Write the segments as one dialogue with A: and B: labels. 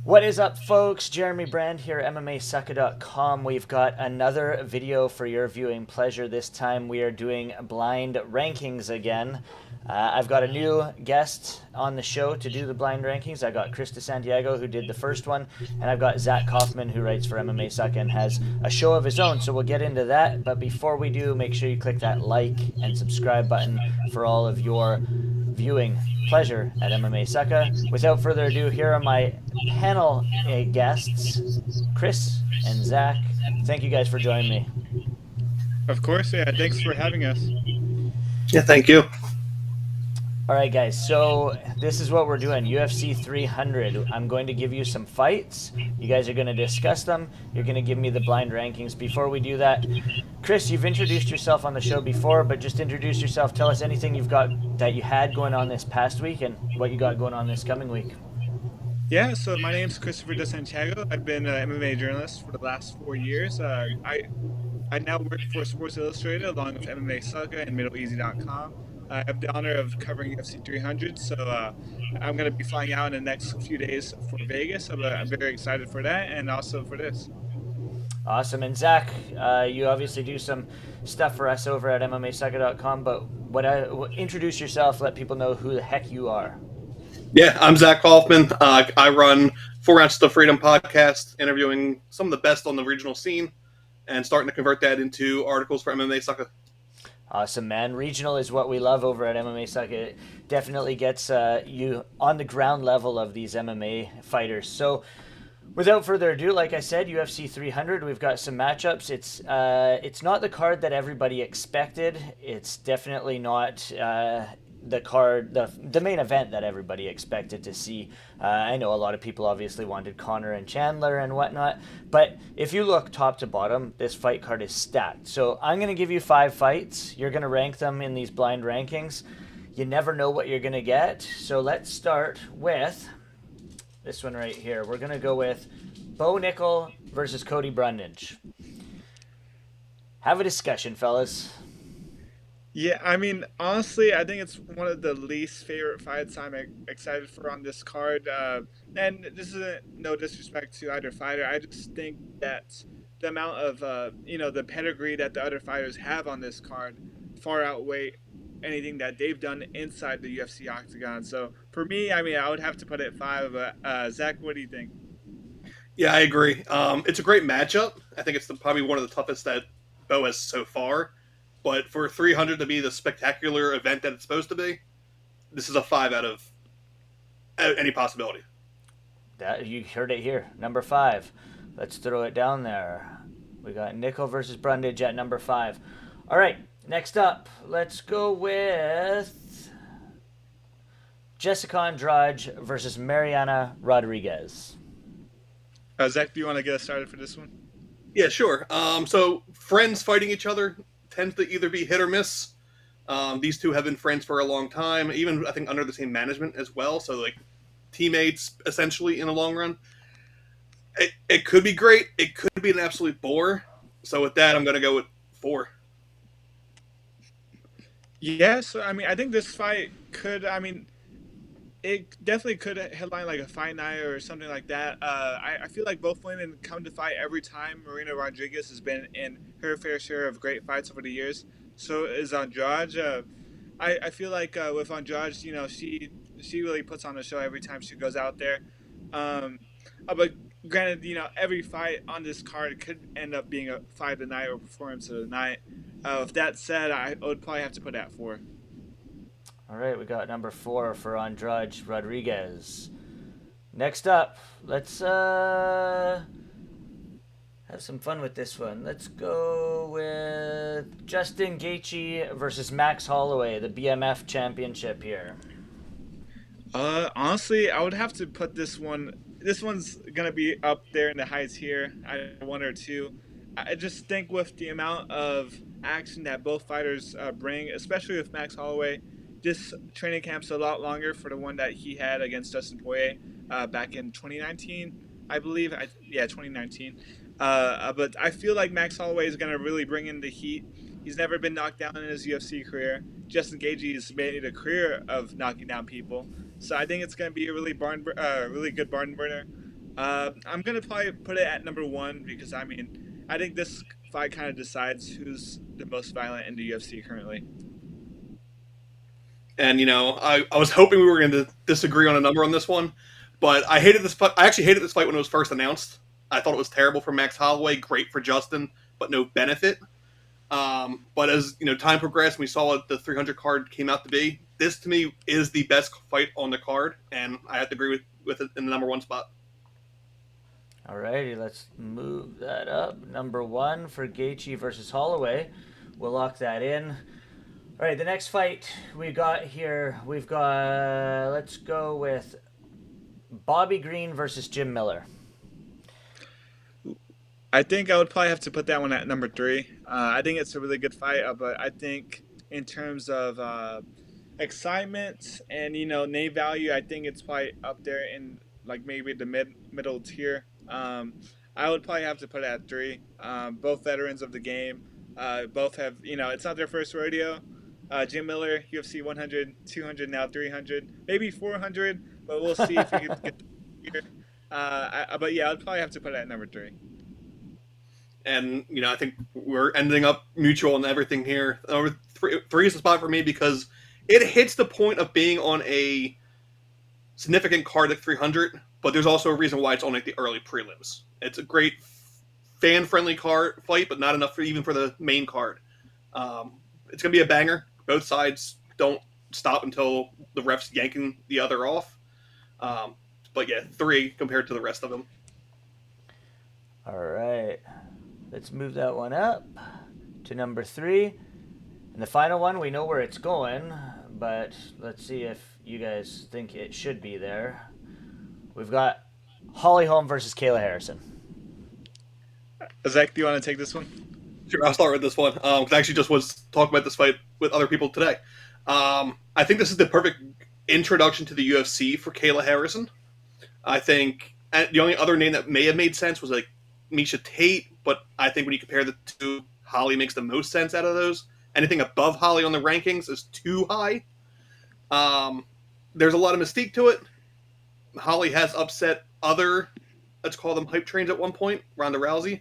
A: What is up, folks? Jeremy Brand here, MMASucka.com. We've got another video for your viewing pleasure. This time we are doing blind rankings again. I've got a new guest on the show to do the blind rankings. I got Chris DeSantiago, who did the first one, and I've got Zac Coffman, who writes for MMASucka and has a show of his own. So we'll get into that. But before we do, make sure you click that like and subscribe button for all of your viewing pleasure at MMASucka. Without further ado, here are my panel guests, Chris and Zac. Thank you guys for joining me.
B: Of course, yeah. Thanks for having us.
C: Yeah, thank you.
A: All right, guys, so this is what we're doing. UFC 300. I'm going to give you some fights. You guys are going to discuss them. You're going to give me the blind rankings. Before we do that, Chris, you've introduced yourself on the show before, but just introduce yourself. Tell us anything you've got that you had going on this past week and what you got going on this coming week.
B: Yeah, so my name's Christopher DeSantiago. I've been an MMA journalist for the last 4 years. I now work for Sports Illustrated along with MMASucka and MiddleEasy.com. I have the honor of covering UFC 300, so I'm going to be flying out in the next few days for Vegas. So I'm very excited for that and also for this.
A: Awesome. And Zac, you obviously do some stuff for us over at MMASucka.com, but introduce yourself, let people know who the heck you are.
C: Yeah, I'm Zac Coffman. I run 4 Ounces of Freedom podcast, interviewing some of the best on the regional scene and starting to convert that into articles for MMASucka.
A: Awesome, man. Regional is what we love over at MMASucka. It definitely gets you on the ground level of these MMA fighters. So without further ado, like I said, UFC 300, we've got some matchups. It's not the card that everybody expected. It's definitely not the card, the main event that everybody expected to see. I know a lot of people obviously wanted Conor and Chandler and whatnot, but if you look top to bottom, this fight card is stacked. So I'm going to give you 5 fights. You're going to rank them in these blind rankings. You never know what you're going to get. So let's start with this one right here. We're going to go with Bo Nickel versus Cody Brundage. Have a discussion, fellas.
B: Yeah, I mean, honestly, I think it's one of the least favorite fights I'm excited for on this card. And this isn't no disrespect to either fighter. I just think that the amount of, the pedigree that the other fighters have on this card far outweigh anything that they've done inside the UFC octagon. So for me, I mean, I would have to put it 5. But Zac, what do you think?
C: Yeah, I agree. It's a great matchup. I think it's probably one of the toughest that Bo has so far. But for 300 to be the spectacular event that it's supposed to be, this is a 5 out of any possibility.
A: That you heard it here, number 5. Let's throw it down there. We got Nickel versus Brundage at number 5. All right, next up, let's go with Jessica Andrade versus Mariana Rodriguez.
B: Zac, do you want to get us started for this one?
C: Yeah, sure. So friends fighting each other tends to either be hit or miss. These two have been friends for a long time, even I think under the same management as well. So like teammates essentially in the long run. It could be great. It could be an absolute bore. So with that, I'm going to go with 4.
B: Yeah, so I mean, I think this fight could. I mean, it definitely could headline like a fight night or something like that. I feel like both women come to fight every time. Marina Rodriguez has been in her fair share of great fights over the years. So is Andrade. I feel like with Andrade, she really puts on a show every time she goes out there. Um, but granted, every fight on this card could end up being a fight of the night or performance of the night. With that said, I would probably have to put that 4.
A: All right, we got number 4 for Andrade Rodriguez. Next up, let's have some fun with this one. Let's go with Justin Gaethje versus Max Holloway, the BMF championship here.
B: Honestly, I would have to put this one. This one's gonna be up there in the high tier, 1 or 2. I just think with the amount of action that both fighters bring, especially with Max Holloway, this training camp's a lot longer for the one that he had against Dustin Poirier back in 2019, I believe. 2019. But I feel like Max Holloway is gonna really bring in the heat. He's never been knocked down in his UFC career. Justin Gaethje has made a career of knocking down people. So I think it's going to be a really good barn burner. I'm gonna probably put it at number one because I think this fight kind of decides who's the most violent in the UFC currently.
C: And I was hoping we were going to disagree on a number on this one, but I hated this fight. I actually hated this fight when it was first announced. I thought it was terrible for Max Holloway, great for Justin, but no benefit. But as time progressed, and we saw what the 300 card came out to be. This to me is the best fight on the card, and I have to agree with it in the number one spot.
A: Alrighty, let's move that up. Number one for Gaethje versus Holloway. We'll lock that in. All right, the next fight we got here, we've got, let's go with Bobby Green versus Jim Miller.
B: I think I would probably have to put that one at number three. I think it's a really good fight, but I think in terms of excitement and name value, I think it's probably up there in like maybe the middle tier. I would probably have to put it at three. Both veterans of the game. Both have it's not their first rodeo. Jim Miller, UFC 100, 200, now 300, maybe 400, but we'll see if he can get here. But yeah, I'd probably have to put it at number three.
C: And I think we're ending up mutual and everything here. Number three is the spot for me because it hits the point of being on a significant card at 300, but there's also a reason why it's on like the early prelims. It's a great fan-friendly card fight, but not enough even for the main card. It's gonna be a banger. Both sides don't stop until the ref's yanking the other off. But yeah, three compared to the rest of them.
A: All right, let's move that one up to number three. And the final one, we know where it's going, but let's see if you guys think it should be there. We've got Holly Holm versus Kayla Harrison.
B: Zach, do you want to take this one?
C: Sure, I'll start with this one. I actually just was talking about this fight with other people today. I think this is the perfect introduction to the UFC for Kayla Harrison. I think the only other name that may have made sense was like Miesha Tate, but I think when you compare the two, Holly makes the most sense out of those. Anything above Holly on the rankings is too high. There's a lot of mystique to it. Holly has upset other, let's call them hype trains at one point, Ronda Rousey.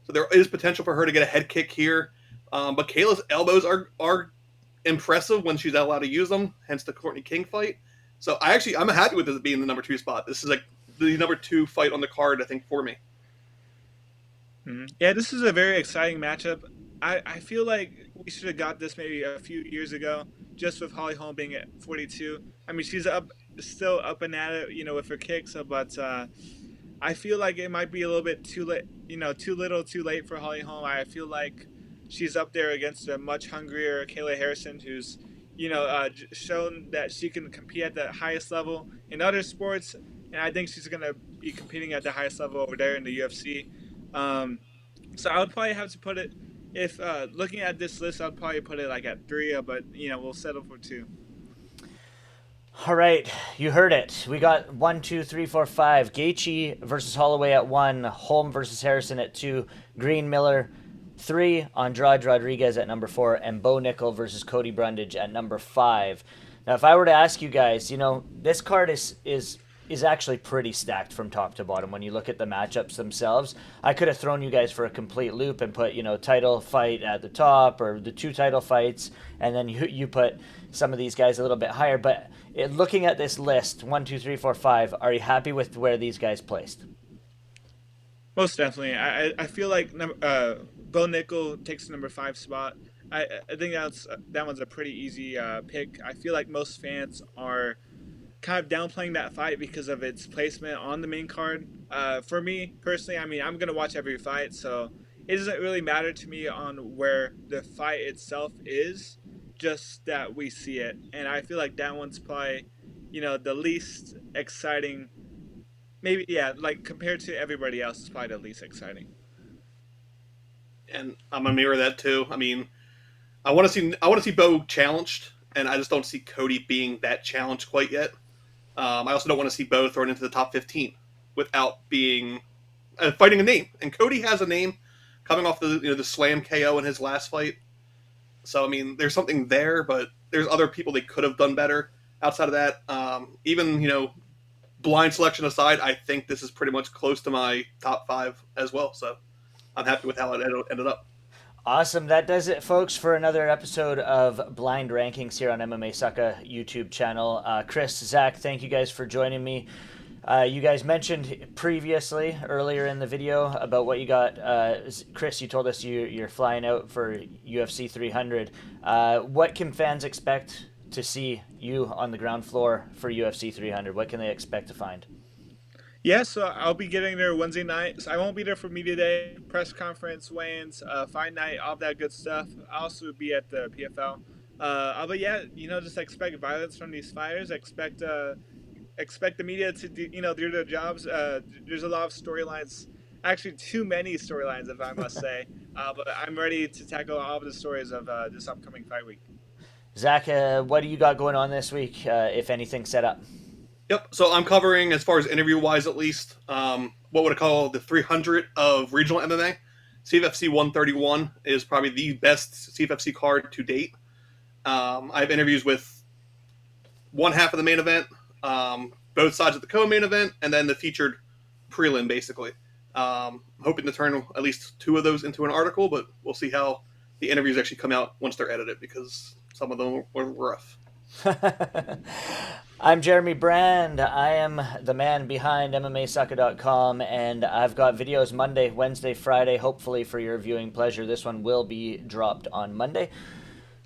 C: So there is potential for her to get a head kick here. But Kayla's elbows are impressive when she's allowed to use them, hence the Courtney King fight. So I'm happy with this being the number two spot. This is like the number two fight on the card, I think, for me.
B: Mm-hmm. Yeah, this is a very exciting matchup. I feel like we should have got this maybe a few years ago, just with Holly Holm being at 42. I mean, she's still up and at it, with her kicks, but I feel like it might be a little bit too late, too little, too late for Holly Holm. I feel like she's up there against a much hungrier Kayla Harrison, who's, shown that she can compete at the highest level in other sports, and I think she's going to be competing at the highest level over there in the UFC. So I would probably have to put it, if looking at this list, I'd probably put it like at three, but we'll settle for two.
A: All right, you heard it. We got 1, 2, 3, 4, 5. Gaethje versus Holloway at 1. Holm versus Harrison at 2. Green, Miller 3. Andrade Rodriguez at number 4. And Bo Nickel versus Cody Brundage at number 5. Now, if I were to ask you guys, this card is actually pretty stacked from top to bottom when you look at the matchups themselves. I could have thrown you guys for a complete loop and put, title fight at the top or the two title fights, and then you put some of these guys a little bit higher. But looking at this list, 1, 2, 3, 4, 5, are you happy with where these guys placed?
B: Most definitely. I feel like Bo Nickel takes the number 5 spot. I think that one's a pretty easy pick. I feel like most fans are kind of downplaying that fight because of its placement on the main card. For me personally, I'm gonna watch every fight, so it doesn't really matter to me on where the fight itself is, just that we see it. And I feel like that one's probably, the least exciting. Maybe, yeah, like compared to everybody else, it's probably the least exciting.
C: And I'm gonna mirror that too. I want to see Bo challenged, and I just don't see Cody being that challenged quite yet. I also don't want to see Bo thrown into the top 15 without being fighting a name. And Cody has a name coming off the slam KO in his last fight. So there's something there, but there's other people they could have done better outside of that. Even blind selection aside, I think this is pretty much close to my top 5 as well. So I'm happy with how it ended up.
A: Awesome. That does it, folks, for another episode of Blind Rankings here on MMASucka YouTube channel. Chris, Zach, thank you guys for joining me. You guys mentioned previously, earlier in the video, about what you got. Chris, you told us you're flying out for UFC 300. What can fans expect to see you on the ground floor for UFC 300? What can they expect to find?
B: Yeah, so I'll be getting there Wednesday night. So I won't be there for media day, press conference, weigh-ins, fight night, all that good stuff. I'll also be at the PFL. But yeah, just expect violence from these fighters. Expect the media to do their jobs. There's a lot of storylines, actually too many storylines, if I must say. But I'm ready to tackle all of the stories of this upcoming fight week.
A: Zach, what do you got going on this week, if anything set up?
C: Yep. So I'm covering, as far as interview-wise at least, what would I call the 300 of regional MMA. CFFC 131 is probably the best CFFC card to date. I have interviews with one half of the main event, both sides of the co-main event, and then the featured prelim, basically. Hoping to turn at least 2 of those into an article, but we'll see how the interviews actually come out once they're edited, because some of them were rough.
A: I'm Jeremy Brand. I am the man behind MMASucka.com, and I've got videos Monday, Wednesday, Friday, hopefully for your viewing pleasure. This one will be dropped on Monday.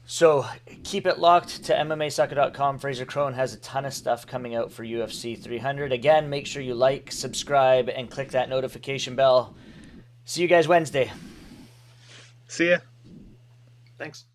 A: So keep it locked to MMASucka.com. Fraser Crone has a ton of stuff coming out for UFC 300. Again, make sure you like, subscribe, and click that notification bell. See you guys Wednesday.
B: See ya.
C: Thanks.